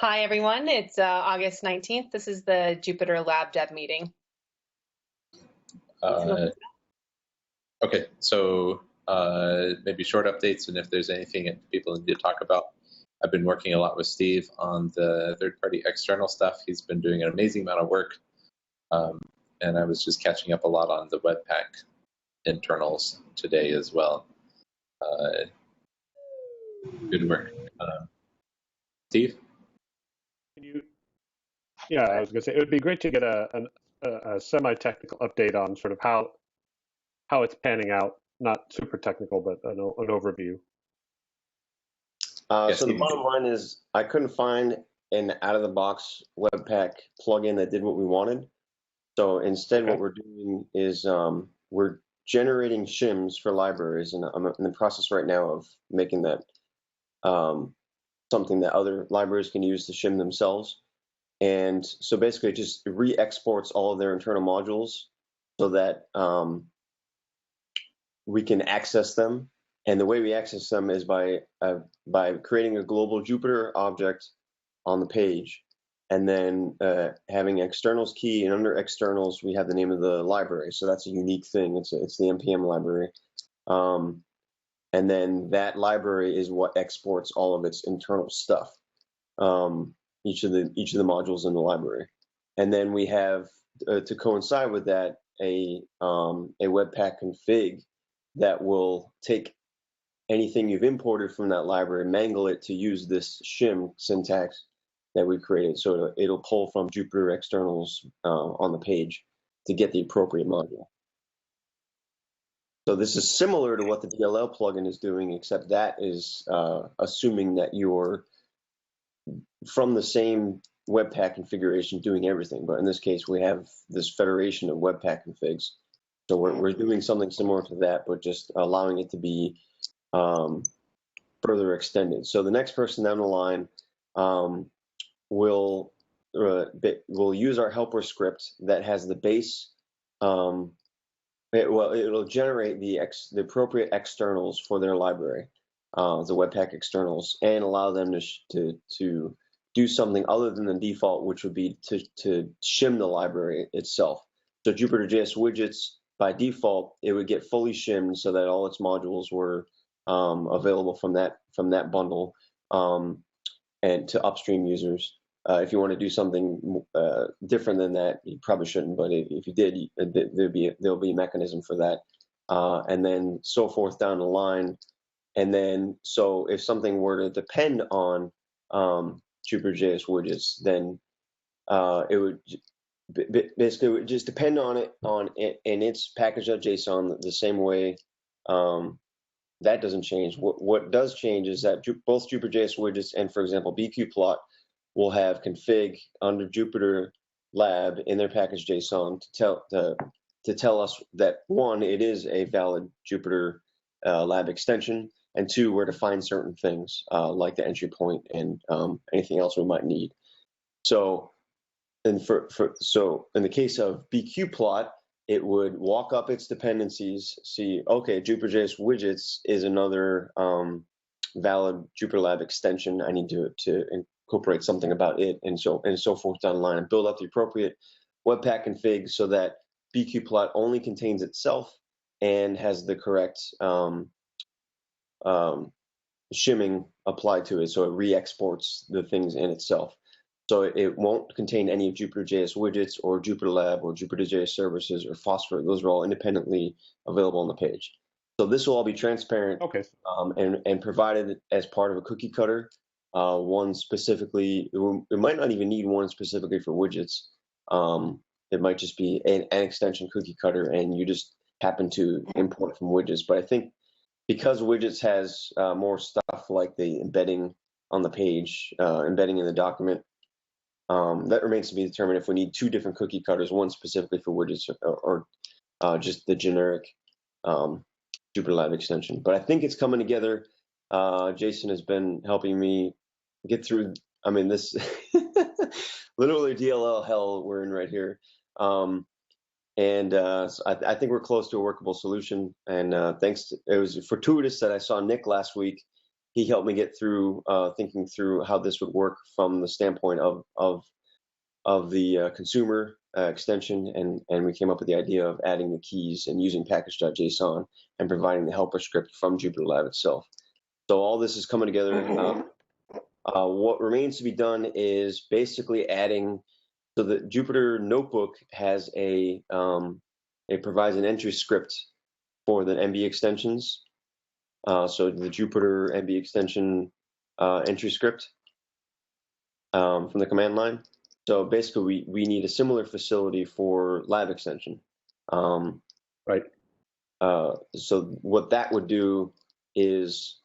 Hi, everyone. It's August 19th. This is the JupyterLab dev meeting. Okay, so maybe short updates, and if there's anything that people need to talk about. I've been working a lot with Steve on the third-party external stuff. He's been doing an amazing amount of work, and I was just catching up a lot on the Webpack internals today as well. Good work. Steve? Yeah, I was going to say, it would be great to get a semi-technical update on sort of how it's panning out. Not super technical, but an overview. So the bottom line is I couldn't find an out-of-the-box Webpack plugin that did what we wanted. So instead, what we're doing is we're generating shims for libraries, and I'm in the process right now of making that something that other libraries can use to shim themselves. And so basically it just re-exports all of their internal modules so that we can access them. And the way we access them is by creating a global Jupyter object on the page, and then having externals key, and under externals we have the name of the library. So that's a unique thing. It's the npm library, and then that library is what exports all of its internal stuff. Each of the modules in the library, and then we have to coincide with that a Webpack config that will take anything you've imported from that library, mangle it to use this shim syntax that we created. So it'll pull from Jupyter externals on the page to get the appropriate module. So this is similar to what the DLL plugin is doing, except that is assuming that you're from the same Webpack configuration doing everything. But in this case, we have this federation of Webpack configs. So we're doing something similar to that, but just allowing it to be further extended. So the next person down the line will use our helper script that has the base. It'll generate the appropriate externals for their library, the Webpack externals, and allow them to do something other than the default, which would be to shim the library itself. So Jupyter.js widgets, by default, it would get fully shimmed so that all its modules were available from that bundle and to upstream users. If you want to do something different than that, you probably shouldn't. But if you did, there'll be a mechanism for that, and then so forth down the line. And then so if something were to depend on Jupyter.js widgets, then it would basically it would just depend on it in its package.json the same way. That doesn't change. What does change is that both Jupyter.js widgets and, for example, BQplot will have config under JupyterLab in their package.json to tell us that, one, it is a valid JupyterLab extension, and two, where to find certain things like the entry point and anything else we might need. So, so in the case of BQplot, it would walk up its dependencies, see, okay, Jupyter.js widgets is another valid JupyterLab extension. I need to incorporate something about it, and so forth down the line, and build up the appropriate Webpack config so that BQplot only contains itself and has the correct shimming applied to it, so it re-exports the things in itself. So it won't contain any of Jupyter.js widgets or JupyterLab or Jupyter.js services or Phosphor. Those are all independently available on the page. So this will all be transparent, and provided as part of a cookie cutter. One specifically, it might not even need one specifically for widgets. It might just be an extension cookie cutter, and you just happen to import from widgets. But I think because widgets has more stuff like the embedding on the page, embedding in the document, that remains to be determined if we need two different cookie cutters, one specifically for widgets or just the generic JupyterLab extension. But I think it's coming together. Jason has been helping me get through, I mean, this literally DLL hell we're in right here. So I think we're close to a workable solution. And it was fortuitous that I saw Nick last week he helped me get through thinking through how this would work from the standpoint of the consumer extension, and we came up with the idea of adding the keys and using package.json and providing the helper script from JupyterLab itself. So all this is coming together. What remains to be done is basically adding, so the Jupyter Notebook has it provides an entry script for the MB extensions. So the Jupyter MB extension entry script from the command line. So basically, we need a similar facility for lab extension. Right. So what that would do is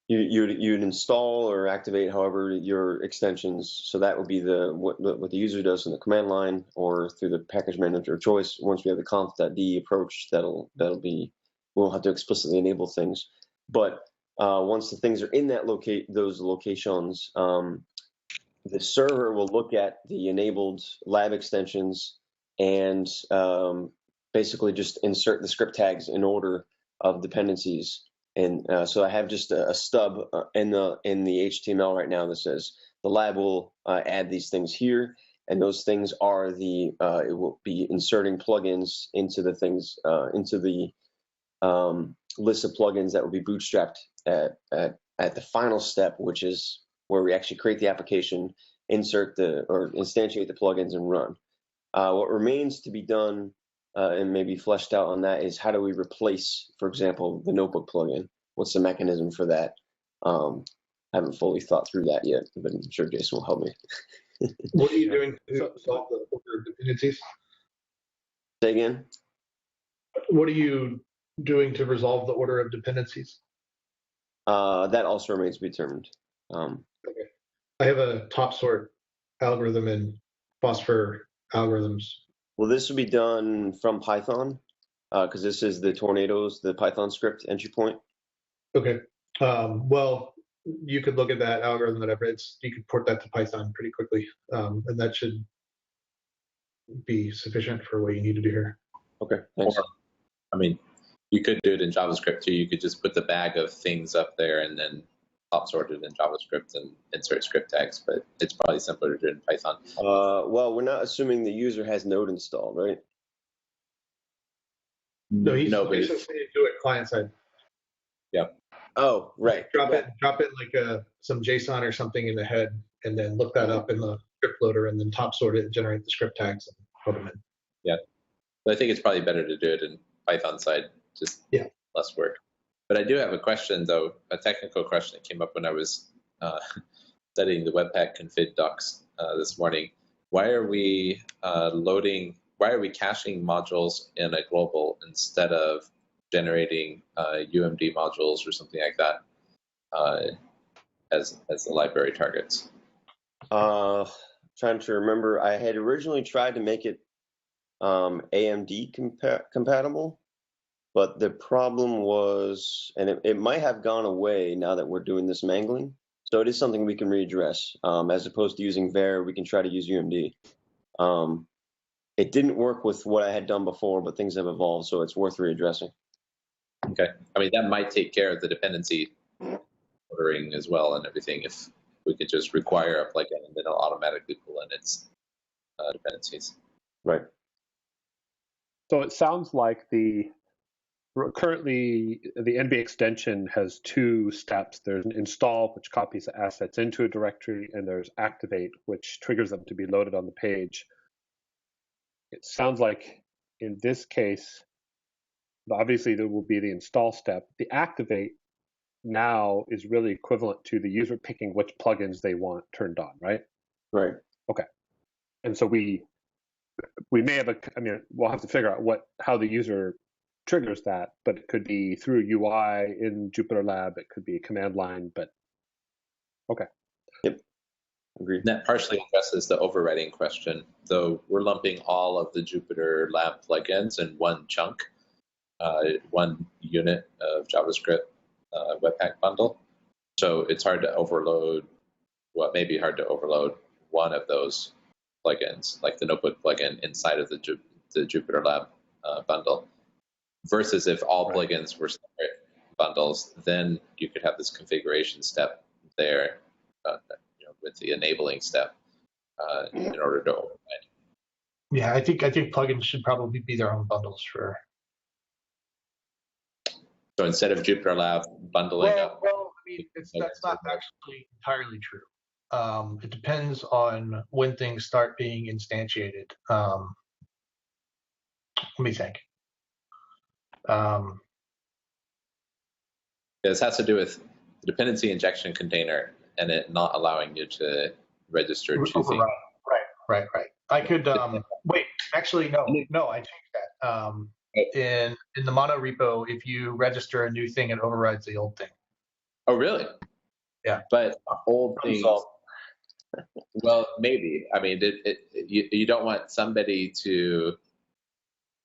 you'd install or activate, however, your extensions. So that would be what the user does in the command line or through the package manager of choice. Once we have the conf.d approach, we'll have to explicitly enable things. But once the things are in those locations, the server will look at the enabled lab extensions and basically just insert the script tags in order of dependencies. And so I have just a stub in the HTML right now that says the lab will add these things here, and those things are it will be inserting plugins into the things into the list of plugins that will be bootstrapped at the final step, which is where we actually create the application, instantiate the plugins, and run. What remains to be done and maybe fleshed out on that is how do we replace, for example, the notebook plugin? What's the mechanism for that? I haven't fully thought through that yet, but I'm sure Jason will help me. What are you doing to solve the order of dependencies? Say again? What are you doing to resolve the order of dependencies? That also remains to be determined. Okay. I have a top sort algorithm in Phosphor algorithms. Well, this will be done from Python because this is the tornadoes, the Python script entry point. Okay. Well, you could look at that algorithm that I've read. You could port that to Python pretty quickly, and that should be sufficient for what you need to do here. Okay, thanks. Or, I mean, you could do it in JavaScript too. You could just put the bag of things up there and then top sort it in JavaScript and insert script tags, but it's probably simpler to do it in Python. Well, we're not assuming the user has Node installed, right? No, he's No, but basically saying do it client side. Yeah. Oh, right. Drop it like some JSON or something in the head, and then look that up in the script loader, and then top sort it and generate the script tags and put them in. Yeah, but I think it's probably better to do it in Python side, just less work. But I do have a question, though, a technical question that came up when I was studying the Webpack config docs this morning. Why are we caching modules in a global instead of generating UMD modules or something like that as the library targets? Trying to remember, I had originally tried to make it AMD compatible, but the problem was, and it might have gone away now that we're doing this mangling. So it is something we can readdress. As opposed to using var, we can try to use UMD. It didn't work with what I had done before, but things have evolved, so it's worth readdressing. Okay. I mean, that might take care of the dependency ordering as well and everything if we could just require a plugin and then it'll automatically pull in its dependencies. Right. So it sounds like currently the NB extension has two steps. There's an install, which copies the assets into a directory, and there's activate, which triggers them to be loaded on the page. It sounds like in this case, obviously there will be the install step. The activate now is really equivalent to the user picking which plugins they want turned on, right? Right. Okay. And so we may have we'll have to figure out how the user triggers that, but it could be through UI in JupyterLab, it could be a command line, but okay. Yep. Agreed. That partially addresses the overriding question, though we're lumping all of the JupyterLab plugins in one chunk, one unit of JavaScript Webpack bundle. So it's hard to overload, well, maybe hard to overload one of those plugins, like the Notebook plugin inside of the JupyterLab bundle, versus if all plugins were separate, bundles, then you could have this configuration step there, with the enabling step in order to override. Yeah, I think plugins should probably be their own bundles for. So instead of JupyterLab bundling up. Well, I mean, that's not actually entirely true. It depends on when things start being instantiated. Let me think. This has to do with the dependency injection container and it not allowing you to register two things. Right. I could wait. Actually, no. I changed that. In the mono repo, if you register a new thing, it overrides the old thing. Oh, really? Yeah. But old things. Well, maybe. I mean, you don't want somebody to.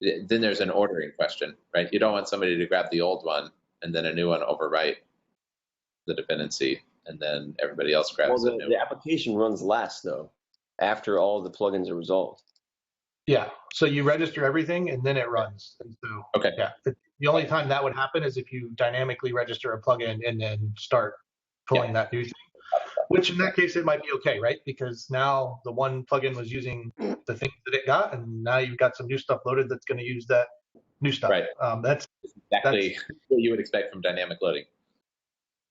Then there's an ordering question, right? You don't want somebody to grab the old one and then a new one overwrite the dependency, and then everybody else grabs it. The application runs last though, after all the plugins are resolved. Yeah. So you register everything and then it runs. And so, okay. Yeah. The only time that would happen is if you dynamically register a plugin and then start pulling that new thing. Which in that case, it might be okay, right? Because now the one plugin was using the things that it got, and now you've got some new stuff loaded that's going to use that new stuff. Right. That's exactly what you would expect from dynamic loading.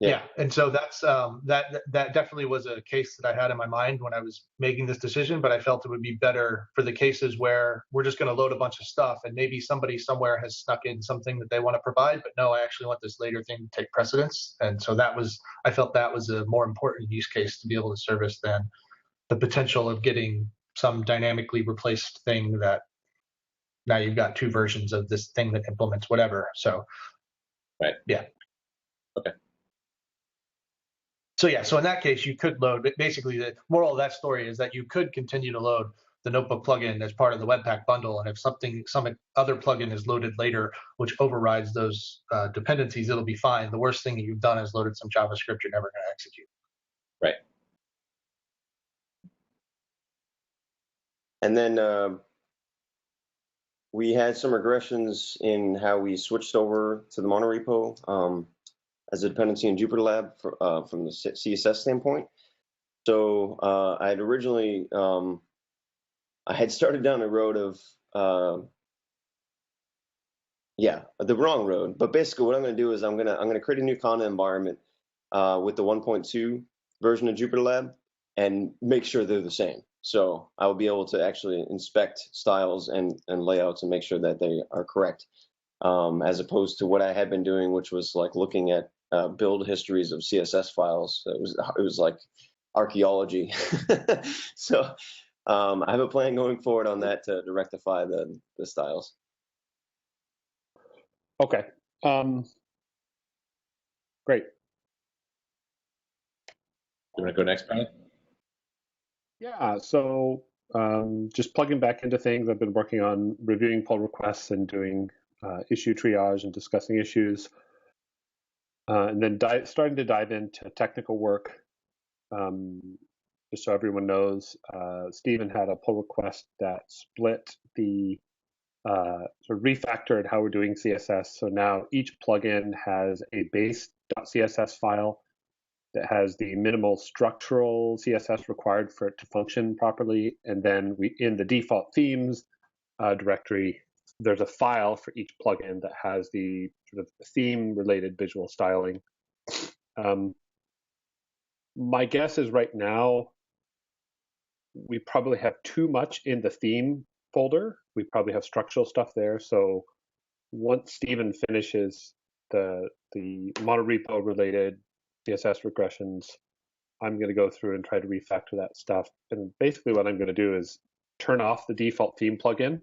Yeah. And so that's that definitely was a case that I had in my mind when I was making this decision, but I felt it would be better for the cases where we're just going to load a bunch of stuff and maybe somebody somewhere has snuck in something that they want to provide, but no, I actually want this later thing to take precedence. And so I felt that was a more important use case to be able to service than the potential of getting some dynamically replaced thing that now you've got two versions of this thing that implements whatever. So, right. Yeah. Okay. So yeah, so in that case, you could load, but basically the moral of that story is that you could continue to load the notebook plugin as part of the Webpack bundle. And if some other plugin is loaded later, which overrides those dependencies, it'll be fine. The worst thing that you've done is loaded some JavaScript you're never going to execute. Right. And then we had some regressions in how we switched over to the monorepo as a dependency in JupyterLab from the CSS standpoint. So I had originally, I had started down a road of, the wrong road. But basically what I'm going to do is I'm going to create a new content environment with the 1.2 version of JupyterLab and make sure they're the same. So I will be able to actually inspect styles and layouts and make sure that they are correct, as opposed to what I had been doing, which was like looking at build histories of CSS files. It was like archaeology. So I have a plan going forward on that to rectify the styles. Okay. Great. You want to go next, Brian? Yeah, so just plugging back into things. I've been working on reviewing pull requests and doing issue triage and discussing issues. And then starting to dive into technical work. Just so everyone knows, Stephen had a pull request that split the sort of refactored how we're doing CSS. So now each plugin has a base.css file that has the minimal structural CSS required for it to function properly. And then in the default themes directory, there's a file for each plugin that has the sort of theme-related visual styling. My guess is right now, we probably have too much in the theme folder. We probably have structural stuff there. So once Stephen finishes the monorepo-related CSS regressions, I'm going to go through and try to refactor that stuff. And basically what I'm going to do is turn off the default theme plugin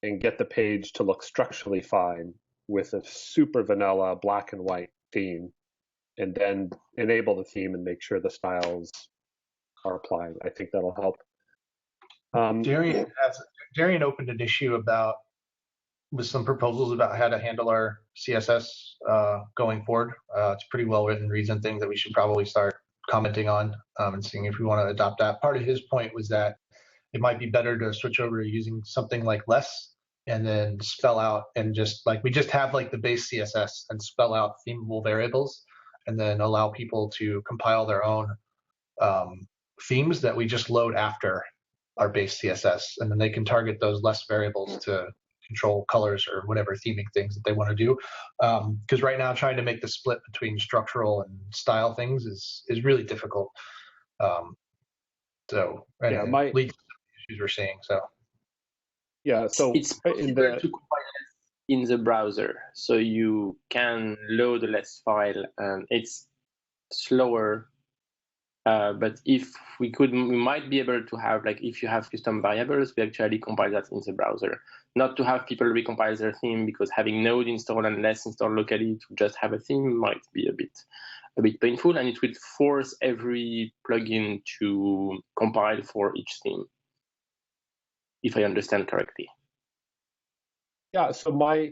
and get the page to look structurally fine with a super vanilla black and white theme, and then enable the theme and make sure the styles are applied. I think that'll help. Darian opened an issue with some proposals about how to handle our CSS going forward. It's pretty well written, reason things that we should probably start commenting on and seeing if we want to adopt that. Part of his point was that it might be better to switch over to using something like less and then spell out and just like we just have like the base CSS and spell out themable variables, and then allow people to compile their own themes that we just load after our base CSS, and then they can target those less variables to control colors or whatever theming things that they want to do. Because right now, trying to make the split between structural and style things is really difficult. So Yeah, leads to issues we're seeing. So yeah, so it's possible to compile in the browser, so you can load less file, and it's slower. But if we could, we might be able to have, like, if you have custom variables, we actually compile that in the browser. Not to have people recompile their theme, because having Node installed and less installed locally to just have a theme might be a bit painful, and it would force every plugin to compile for each theme, if I understand correctly. Yeah, so my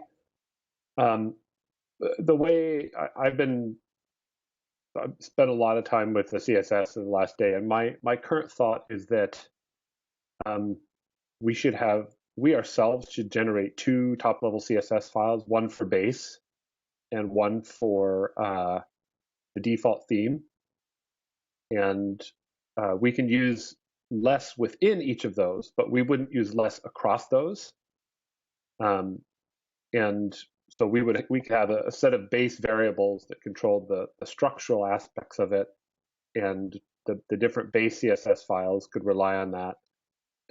the way I've spent a lot of time with the CSS in the last day, and my current thought is that we ourselves should generate 2 top-level CSS files, one for base and one for the default theme, and we can use less within each of those, but we wouldn't use less across those. And so we could have a set of base variables that control the structural aspects of it, and the different base CSS files could rely on that.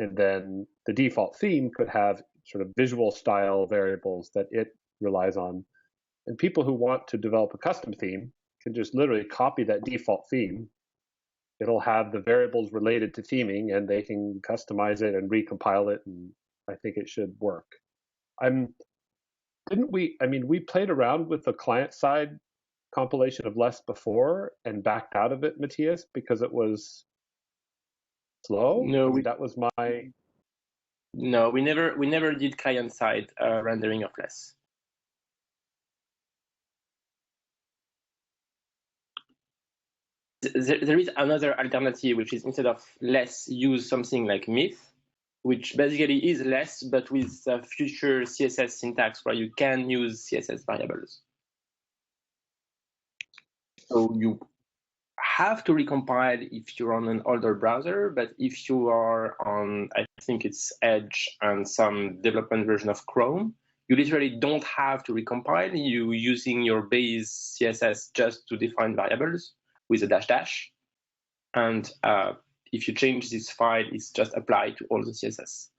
And then the default theme could have sort of visual style variables that it relies on. And people who want to develop a custom theme can just literally copy that default theme. It'll have the variables related to theming, and they can customize it and recompile it, and I think it should work. We played around with the client-side compilation of less before and backed out of it, Matthias, because it was slow. No, we never did client-side rendering of less. There is another alternative, which is instead of less, use something like myth, which basically is less, but with future CSS syntax where you can use CSS variables. So you have to recompile if you're on an older browser, but if you are on, I think it's Edge and some development version of Chrome, you literally don't have to recompile. You using your base CSS just to define variables with a dash, and if you change this file, it's just applied to all the CSS.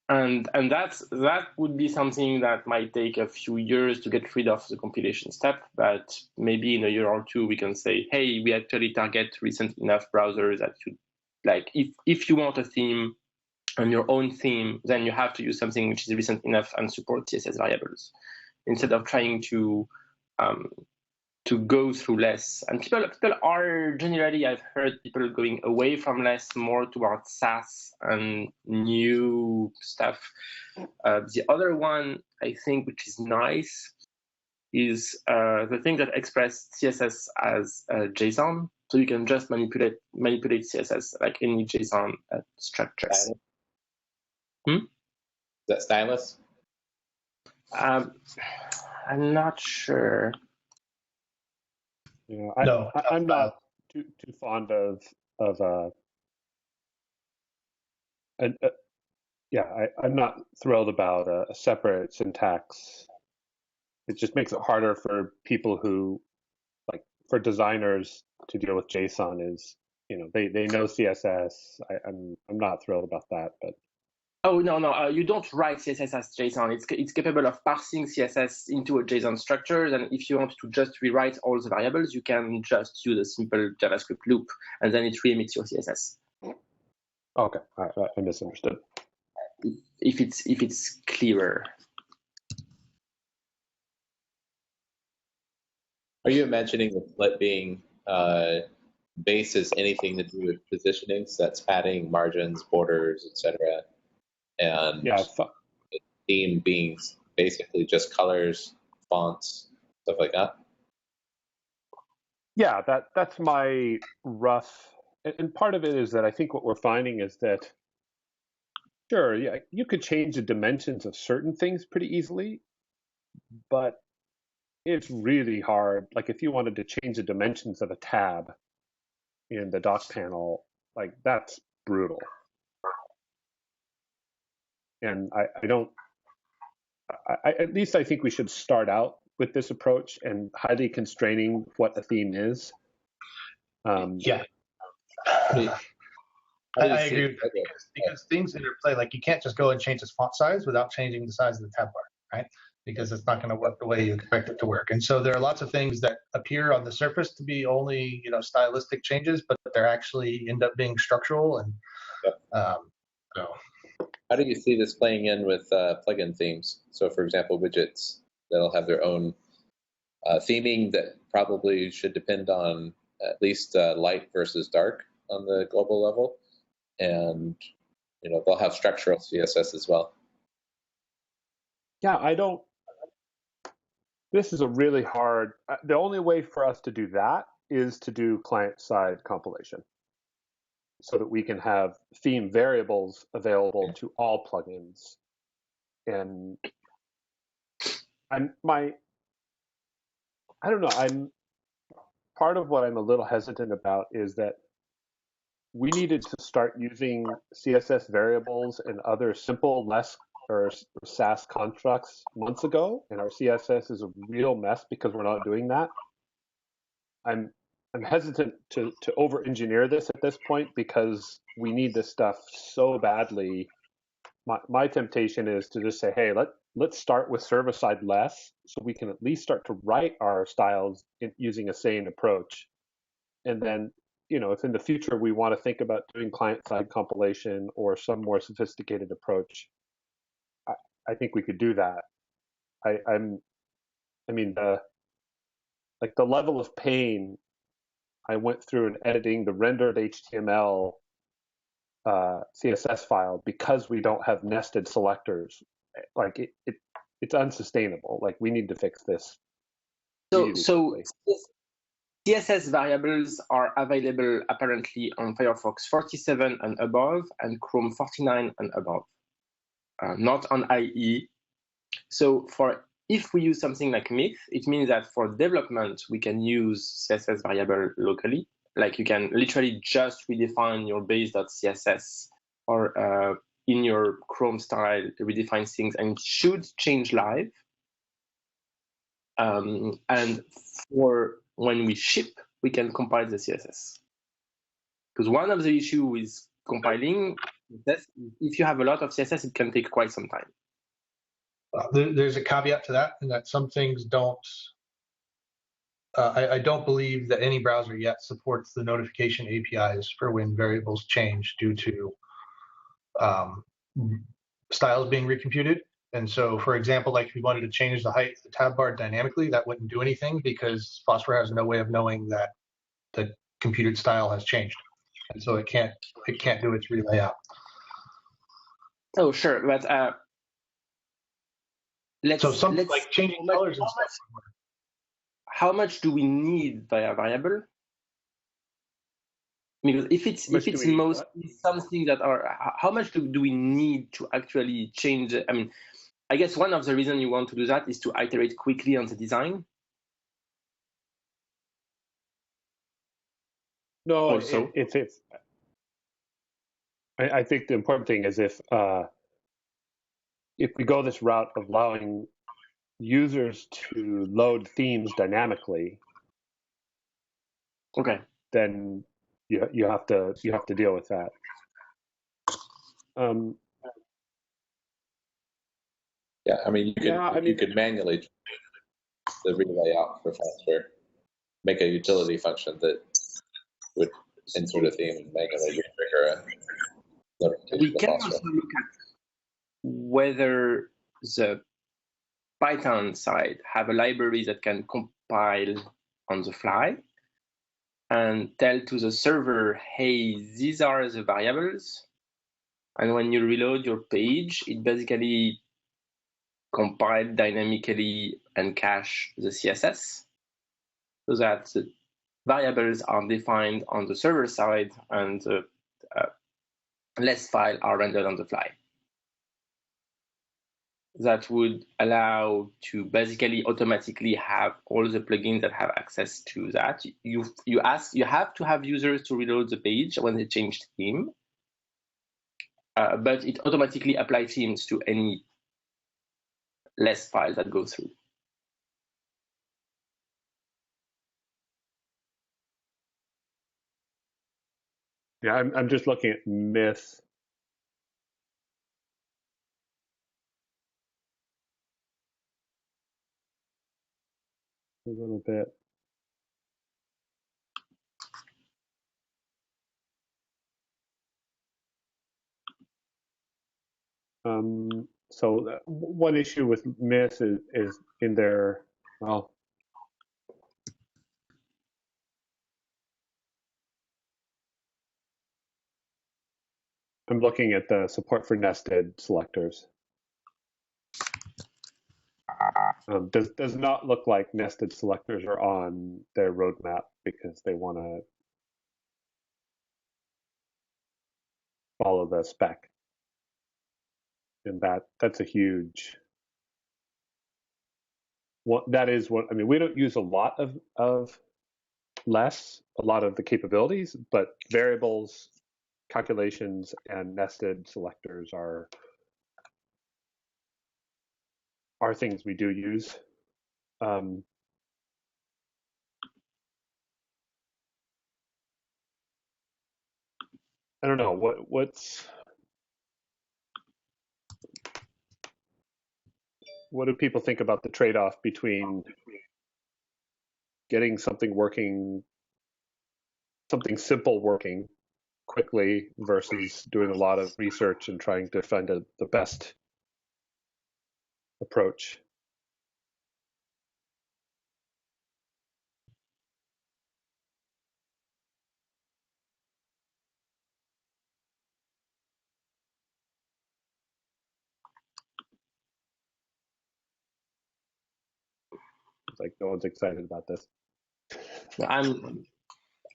And that would be something that might take a few years to get rid of the compilation step, but maybe in a year or two we can say, hey, we actually target recent enough browsers that you, like, if you want a theme and your own theme, then you have to use something which is recent enough and support CSS variables, instead of trying to go through less. And people are generally, I've heard people going away from less more towards SAS and new stuff. The other one, I think, which is nice, is the thing that express CSS as JSON. So you can just manipulate CSS like any JSON structure. Is that stylus? I'm not sure. Yeah, No, I'm not too fond of I'm not thrilled about a separate syntax. It just makes it harder for people who, like, for designers to deal with JSON. Is, they know CSS. I'm not thrilled about that, but. Oh, no, you don't write CSS as JSON. It's capable of parsing CSS into a JSON structure, and if you want to just rewrite all the variables, you can just use a simple JavaScript loop, and then it re-emits your CSS. Okay, I misunderstood. If it's clearer. Are you imagining the split being base is anything to do with positioning, so that's padding, margins, borders, etc., and the theme being basically just colors, fonts, stuff like that? Yeah, that's my rough, and part of it is that I think what we're finding is that Sure, yeah, you could change the dimensions of certain things pretty easily, but it's really hard. Like if you wanted to change the dimensions of a tab in the doc panel, like that's brutal. And I don't, at least I think we should start out with this approach and highly constraining what the theme is. Yeah. I agree with that because things interplay. Like you can't just go and change its font size without changing the size of the tab bar, right? Because it's not going to work the way you expect it to work. And so there are lots of things that appear on the surface to be only stylistic changes, but they're actually end up being structural. And so, how do you see this playing in with plugin themes? So, for example, widgets that'll have their own theming that probably should depend on at least light versus dark on the global level. And they'll have structural CSS as well. Yeah, this is a really hard, the only way for us to do that is to do client-side compilation so that we can have theme variables available to all plugins. And I don't know, part of what I'm a little hesitant about is that we needed to start using CSS variables and other simple, or Sass constructs months ago, and our CSS is a real mess because we're not doing that. I'm hesitant to over-engineer this at this point because we need this stuff so badly. My temptation is to just say, hey, let's start with server-side less so we can at least start to write our styles using a sane approach. And then, if in the future we want to think about doing client-side compilation or some more sophisticated approach, I think we could do that. The level of pain I went through in editing the rendered HTML CSS file because we don't have nested selectors, like it's unsustainable. Like we need to fix this. So CSS variables are available apparently on Firefox 47 and above and Chrome 49 and above, not on IE. So if we use something like Myth, it means that for development, we can use CSS variable locally. Like you can literally just redefine your base.css or in your Chrome style, redefine things and it should change live. And for when we ship, we can compile the CSS. Because one of the issues with compiling, if you have a lot of CSS, it can take quite some time. There's a caveat to that, in that some things don't. I don't believe that any browser yet supports the notification APIs for when variables change due to styles being recomputed. And so, for example, like if you wanted to change the height of the tab bar dynamically, that wouldn't do anything because Phosphor has no way of knowing that the computed style has changed, and so it can't do its relayout. Oh, sure, but let's like changing colors and stuff. How much do we need via variable? Because if it's mostly something that are, how much do we need to actually change? I mean, I guess one of the reasons you want to do that is to iterate quickly on the design. No, also, I think the important thing is if we go this route of allowing users to load themes dynamically, okay, then you have to deal with that. Yeah, I mean, you could manually the relayout for Phosphor, make a utility function that would insert a theme and manually trigger a notification. We can also look at whether the Python side have a library that can compile on the fly and tell to the server, hey, these are the variables. And when you reload your page, it basically compile dynamically and cache the CSS so that the variables are defined on the server side and the less file are rendered on the fly. that would allow to basically automatically have all the plugins that have access to that. You have to have users to reload the page when they change theme, but it automatically applies themes to any less files that go through. Yeah, I'm just looking at myth. A little bit. So one issue with myth is in their, well, I'm looking at the support for nested selectors. Does not look like nested selectors are on their roadmap because they want to follow the spec, and that's a huge. That is what I mean. We don't use a lot of a lot of the capabilities, but variables, calculations, and nested selectors are things we do use. I don't know what do people think about the trade-off between getting something working, something simple working quickly versus doing a lot of research and trying to find the best approach? It's like no one's excited about this. I'm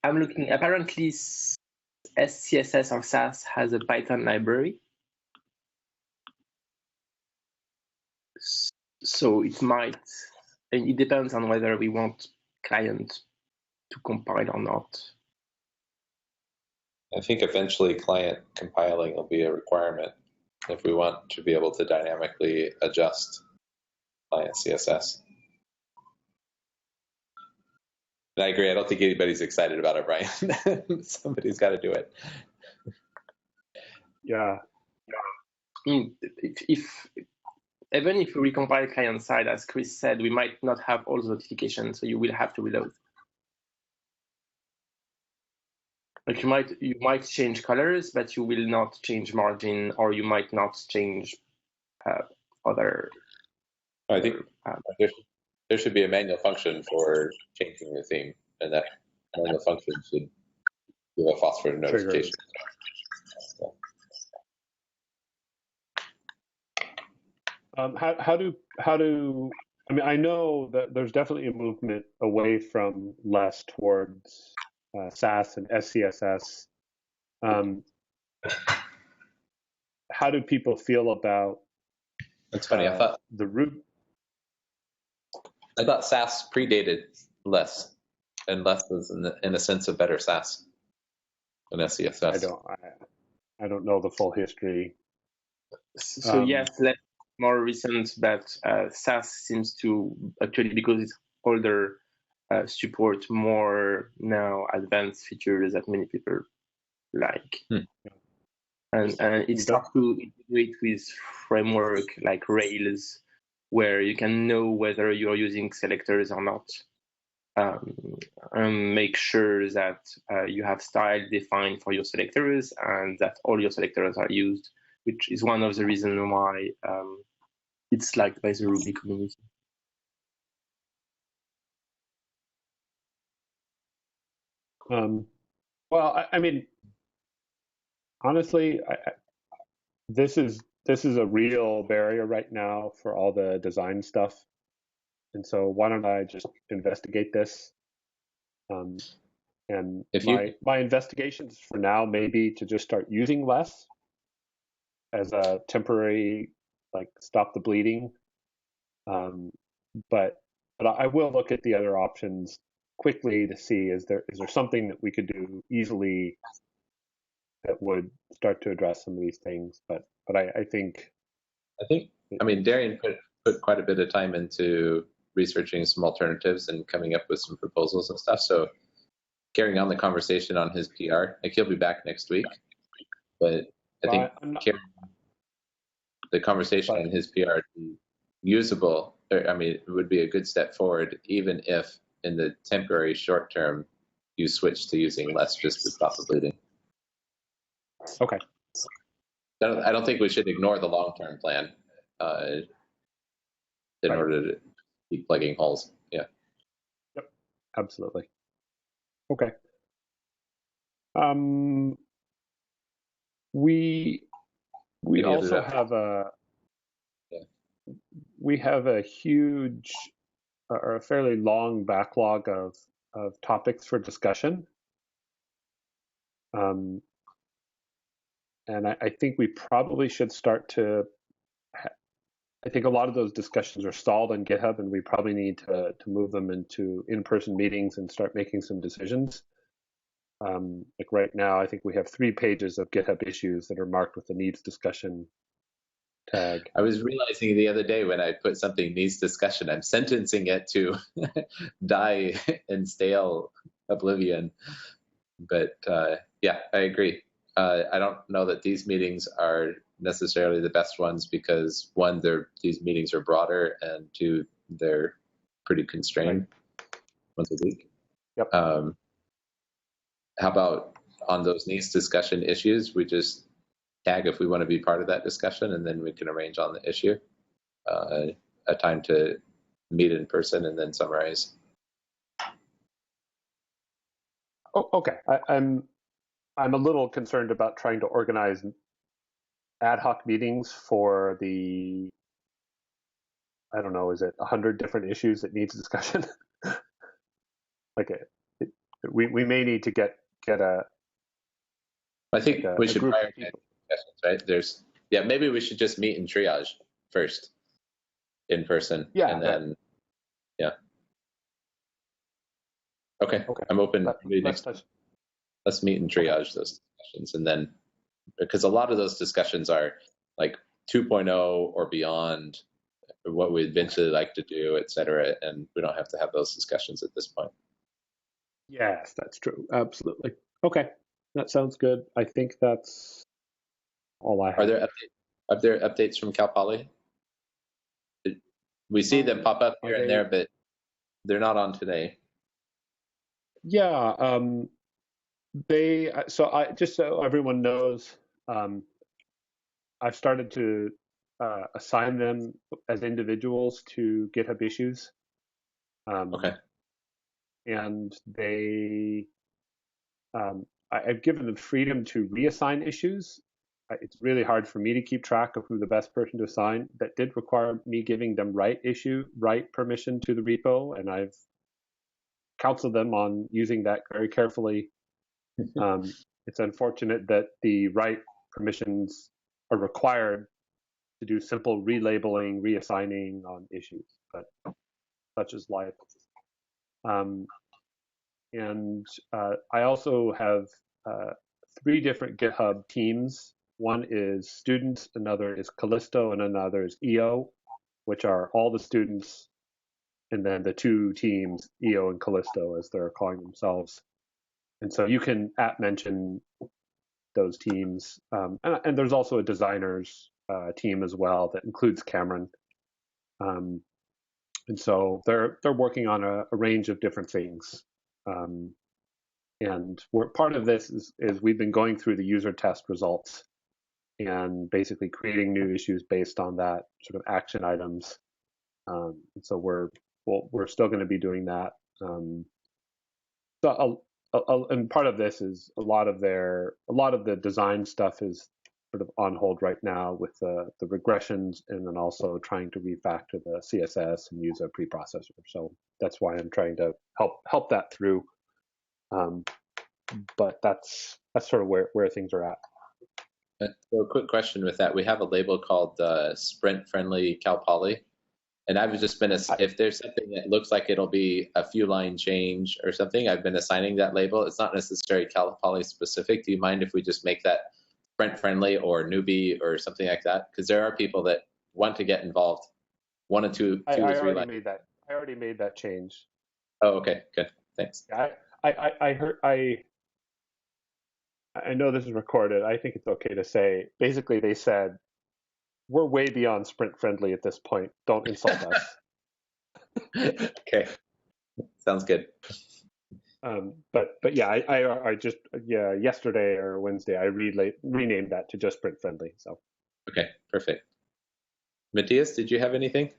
looking. Apparently, CSS or SAS has a Python library, so it might. And it depends on whether we want client to compile or not. I think eventually client compiling will be a requirement if we want to be able to dynamically adjust client CSS. And I agree. I don't think anybody's excited about it, Brian. Somebody's got to do it. Yeah. Even if we recompile client side, as Chris said, we might not have all the notifications, so you will have to reload. Like you might change colors, but you will not change margin, or you might not change other. I think there should be a manual function for changing the theme, and that manual function should give a phosphor notification. How do I mean, I know that there's definitely a movement away from less towards SAS and SCSS. How do people feel about? That's funny. I thought the root. I thought SAS predated less, and less was in a sense a better SAS than SCSS. I don't know the full history. So yes, less more recent, but SAS seems to actually, because it's older, support more now advanced features that many people like. And it starts to integrate with framework like Rails, where you can know whether you're using selectors or not, and make sure that you have style defined for your selectors and that all your selectors are used, which is one of the reasons why it's liked by the Ruby community. Well, I mean, honestly, this is a real barrier right now for all the design stuff, and so why don't I just investigate this? And my investigations for now may be to just start using less as a temporary like stop the bleeding. But I will look at the other options quickly to see is there something that we could do easily that would start to address some of these things. But I think I mean, Darian put quite a bit of time into researching some alternatives and coming up with some proposals and stuff. So carrying on the conversation on his PR, like he'll be back next week, but I think the conversation on his PR is usable. I mean, it would be a good step forward, even if in the temporary short term you switch to using less just to stop the bleeding. Okay. I don't think we should ignore the long-term plan in order to keep plugging holes. Yeah. Yep. Absolutely. Okay. We also have a huge or a fairly long backlog of topics for discussion. And I think we probably should start to, I think a lot of those discussions are stalled on GitHub, and we probably need to move them into in-person meetings and start making some decisions. Like right now, I think we have 3 pages of GitHub issues that are marked with the needs discussion tag. I was realizing the other day when I put something needs discussion, I'm sentencing it to die in stale oblivion. But yeah, I agree. I don't know that these meetings are necessarily the best ones because 1, these meetings are broader, and 2, they're pretty constrained once a week. Yep. How about on those needs discussion issues, we just tag if we want to be part of that discussion, and then we can arrange on the issue a time to meet in person and then summarize. Oh, okay. I'm a little concerned about trying to organize ad hoc meetings for the, I don't know, is it 100 different issues that needs discussion? Like we may need to get a. I think we should prioritize discussions, right? Maybe we should just meet in triage first in person. Yeah. And then, Okay. I'm open. Let's meet and triage those discussions, and then because a lot of those discussions are like 2.0 or beyond, what we'd eventually like to do, et cetera, and we don't have to have those discussions at this point. Yes, that's true. Absolutely. Okay, that sounds good. I think that's all I have. Are there updates from Cal Poly? We see them pop up here and there, but they're not on today. Yeah, just so everyone knows, I've started to assign them as individuals to GitHub issues. Okay. And I've given them freedom to reassign issues. It's really hard for me to keep track of who the best person to assign. That did require me giving them write permission to the repo, and I've counseled them on using that very carefully. It's unfortunate that the write permissions are required to do simple relabeling, reassigning on issues, but such is life. And I also have 3 different GitHub teams. One is students, another is Callisto, and another is EO, which are all the students, and then the 2 teams, EO and Callisto, as they're calling themselves. And so you can mention those teams. And there's also a designers team as well that includes Cameron. And so they're working on a range of different things. And part of this is we've been going through the user test results and basically creating new issues based on that sort of action items. And so we're still going to be doing that. And part of this is a lot of the design stuff is sort of on hold right now with the regressions, and then also trying to refactor the CSS and use a preprocessor. So that's why I'm trying to help that through. But that's sort of where things are at. So a quick question with that. We have a label called sprint-friendly Cal Poly. And I've just been, if there's something that looks like it'll be a few line change or something, I've been assigning that label. It's not necessarily Cal Poly specific. Do you mind if we just make that sprint-friendly or newbie or something like that? Because there are people that want to get involved. One or two or three lines. I already made that change. Oh, okay, good. Thanks. I know this is recorded. I think it's okay to say, basically they said, we're way beyond sprint friendly at this point. Don't insult us. Okay, sounds good. But yeah, I just, yesterday or Wednesday, I renamed that to just sprint friendly. So. Okay, perfect. Matthias, did you have anything?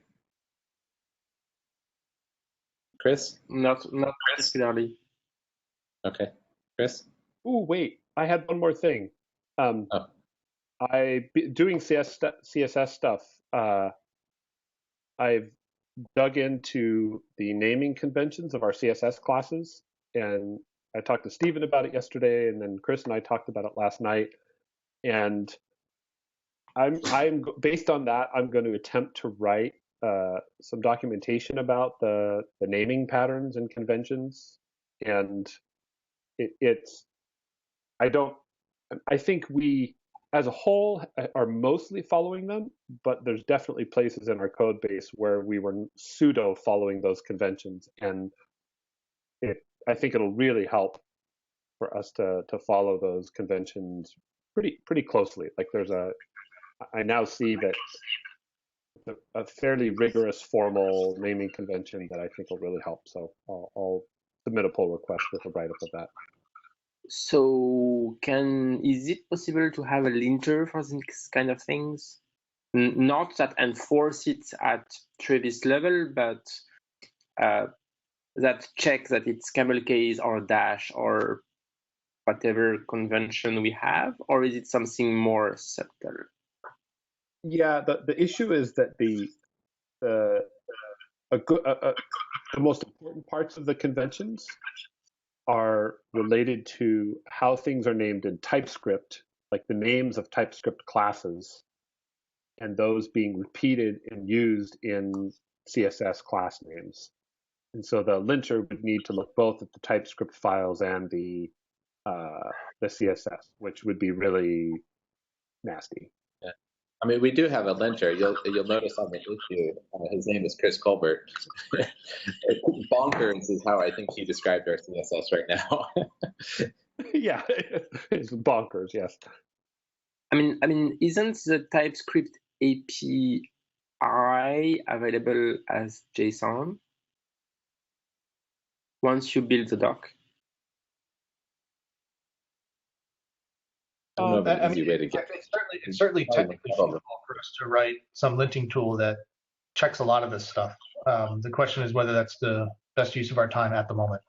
Chris? Not particularly. Okay, Chris? Oh, wait, I had one more thing. Doing CSS stuff. I've dug into the naming conventions of our CSS classes, and I talked to Stephen about it yesterday, and then Chris and I talked about it last night. And I'm based on that, I'm going to attempt to write some documentation about the naming patterns and conventions. And I think we, as a whole, are mostly following them, but there's definitely places in our code base where we were pseudo following those conventions. And I think it'll really help for us to follow those conventions pretty closely. Like I now see that a fairly rigorous formal naming convention that I think will really help. So I'll submit a pull request with a write-up of that. So is it possible to have a linter for these kind of things? Not that enforce it at Travis level, but that check that it's camel case or dash or whatever convention we have, or is it something more subtle? Yeah, the issue is that the most important parts of the conventions are related to how things are named in TypeScript, like the names of TypeScript classes, and those being repeated and used in CSS class names. And so the linter would need to look both at the TypeScript files and the CSS, which would be really nasty. Yeah. I mean, we do have a linter. You'll notice on the issue, his name is Chris Colbert. Bonkers is how I think he described our CSS right now. Yeah, it's bonkers. Yes. I mean, isn't the TypeScript API available as JSON once you build the doc? I don't know of an easy way to get. It's certainly technically feasible for us to write some linting tool that checks a lot of this stuff. The question is whether that's the best use of our time at the moment.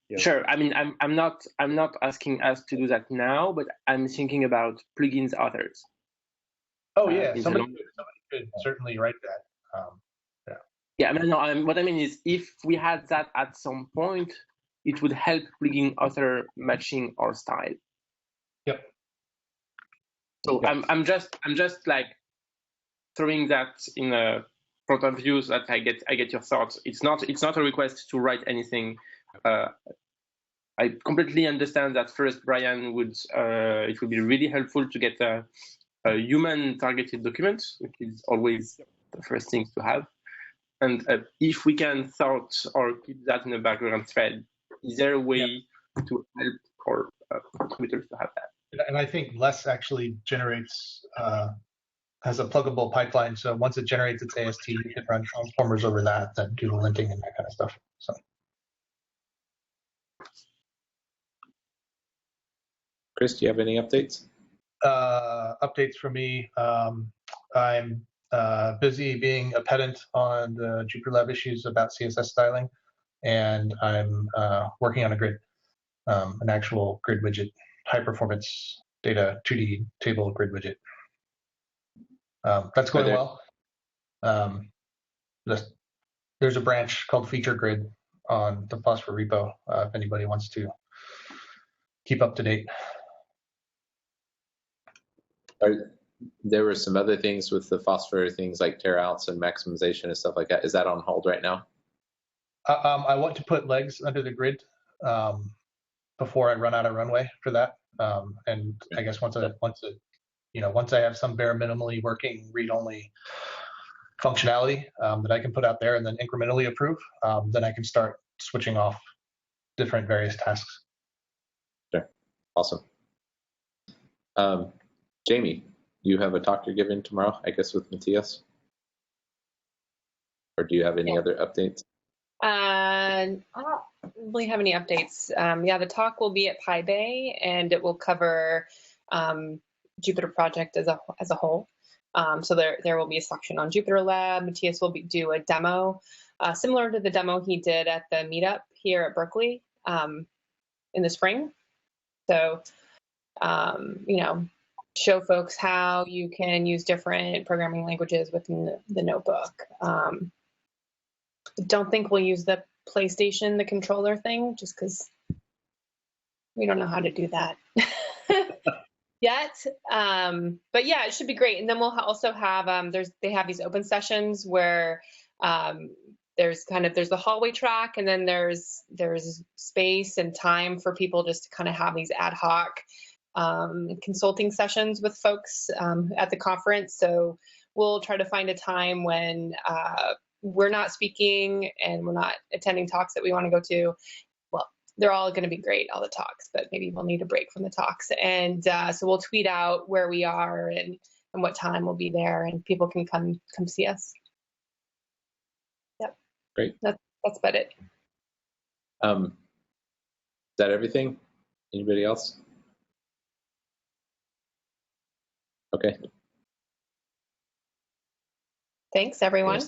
Yeah. Sure. I mean, I'm not asking us to do that now, but I'm thinking about plugins authors. Oh yeah, somebody could certainly write that. Yeah. I mean, no. What I mean is, if we had that at some point, it would help plugin author matching our style. Yep. So yep. I'm just like throwing that in a front of view so that I get your thoughts. It's not a request to write anything. I completely understand that first Brian it would be really helpful to get a human targeted document, which is always the first thing to have. And if we can thought or keep that in a background thread, is there a way to help our contributors to have that? And I think Less actually generates, has a pluggable pipeline. So once it generates its AST, you can run transformers over that, then do the linting and that kind of stuff. So. Chris, do you have any updates? Updates for me. I'm busy being a pedant on the JupyterLab issues about CSS styling, and I'm working on a grid, an actual grid widget, high performance data 2D table grid widget. That's going well. There's a branch called Feature Grid on the Phosphor repo if anybody wants to keep up to date. There were some other things with the phosphor, things like tear outs and maximization and stuff like that. Is that on hold right now? I want to put legs under the grid before I run out of runway for that. And I guess once I have some bare minimally working read-only functionality that I can put out there and then incrementally approve, then I can start switching off different various tasks. Sure. Awesome. Jamie, you have a talk you're giving tomorrow, I guess, with Matthias? Or do you have any other updates? I don't really have any updates. Yeah, the talk will be at Pi Bay, and it will cover Jupyter project as a whole. So there will be a section on JupyterLab. Matthias will do a demo similar to the demo he did at the meetup here at Berkeley in the spring. So, show folks how you can use different programming languages within the notebook. I don't think we'll use the PlayStation, the controller thing, just because we don't know how to do that yet. But yeah, it should be great. And then we'll also have they have these open sessions where there's the hallway track, and then there's space and time for people just to kind of have these ad hoc consulting sessions with folks at the conference. So we'll try to find a time when we're not speaking and we're not attending talks that we want to go to. Well, they're all going to be great, all the talks, but maybe we'll need a break from the talks. And so we'll tweet out where we are and what time we'll be there, and people can come see us. Yep. Great. That's about it. Is that everything? Anybody else? Okay. Thanks, everyone.